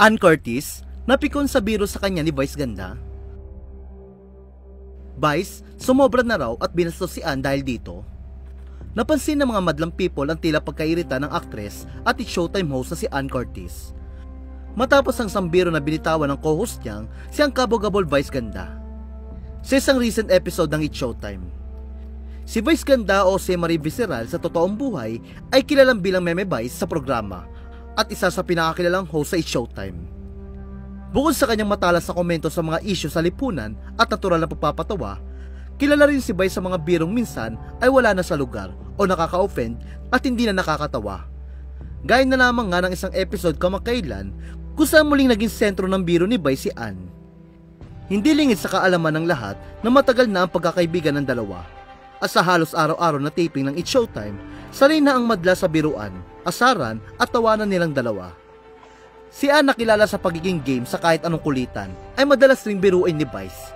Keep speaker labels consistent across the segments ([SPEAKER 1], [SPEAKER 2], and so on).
[SPEAKER 1] Ann Curtis, napikon sa biro sa kanya ni Vice ganda. Vice, sumobra na raw at binastos si Ann dahil dito. Napansin ng mga madlang people ang tila pagkairita ng actress at Showtime host na si Ann Curtis. Matapos ang sambiro na binitawan ng co-host niyang si ang kabogabol Vice ganda. Sa isang recent episode ng It's Showtime, si Vice ganda o si Marie Visceral sa totoong buhay ay kilalang bilang Meme Vice sa programa at isa sa pinakakilalang host sa It's Showtime. Bukod sa kanyang matalas na komento sa mga issue sa lipunan at natural na pagpapatawa, kilala rin si Vice sa mga birong minsan ay wala na sa lugar o nakaka-offend at hindi na nakakatawa. Gaya na lamang nga ng isang episode kamakailan kung saan muling naging sentro ng biro ni Vice si Ann. Hindi lingid sa kaalaman ng lahat na matagal na ang pagkakaibigan ng dalawa. At sa halos araw-araw na taping ng It's Showtime, sanay na ang madla sa biruan, asaran at tawanan nilang dalawa. Si Ann, nakilala sa pagiging game sa kahit anong kulitan, ay madalas ring biruin ni Vice.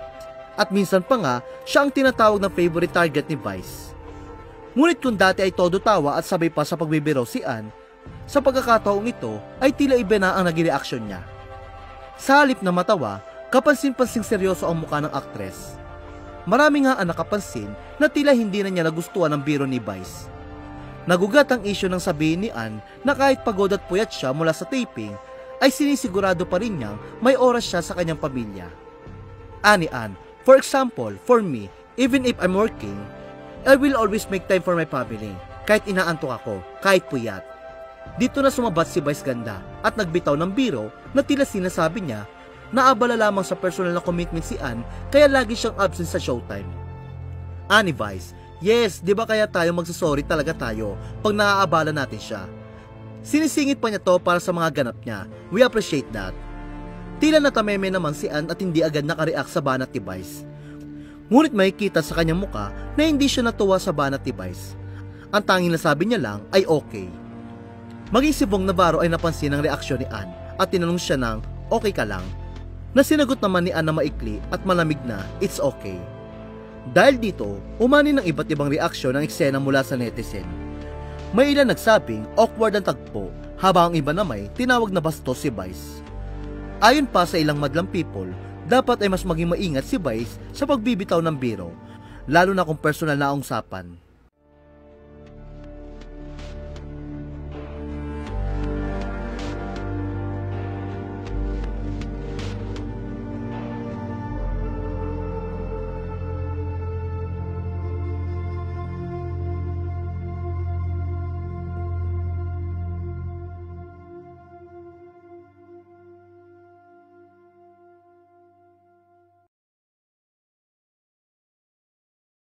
[SPEAKER 1] At minsan pa nga, siya ang tinatawag na favorite target ni Vice. Ngunit kung dati ay todo tawa at sabay pa sa pagbibiro si Ann, sa pagkakataong ito ay tila iba na ang naging reaksyon niya. Sa halip na matawa, kapansin-pansing seryoso ang mukha ng aktres. Marami nga ang nakapansin na tila hindi na niya nagustuhan ang biro ni Vice. Nagugat ang isyu ng sabihin ni Ann na kahit pagod at puyat siya mula sa taping, ay sinisigurado pa rin niyang may oras siya sa kanyang pamilya. Ani Ann, for example, for me, even if I'm working, I will always make time for my family, kahit inaantok ako, kahit puyat. Dito na sumabat si Vice ganda at nagbitaw ng biro na tila sinasabi niya na abala lamang sa personal na commitment si Ann kaya lagi siyang absent sa Showtime. Ani Vice, yes, di ba kaya tayo magsasorry talaga tayo pag naaabala natin siya? Sinisingit pa niya to para sa mga ganap niya. We appreciate that. Tila natameme naman si Ann at hindi agad nakareact sa banat ni Vice. Ngunit makikita sa kanyang muka na hindi siya natuwa sa banat ni Vice. Ang tanging nasabi niya lang ay okay. Maging si Bong Navarro ay napansin ang reaksyon ni Ann at tinanong siya ng okay ka lang, na sinagot naman ni Ann na maikli at malamig na it's okay. Dahil dito, umani ng iba't ibang reaksyon ng eksena mula sa netizen. May ilan nagsabing awkward ang tagpo, habang ang iba na may tinawag na bastos si Vice. Ayon pa sa ilang madlang people, dapat ay mas maging maingat si Vice sa pagbibitaw ng biro, lalo na kung personal na ang usapan.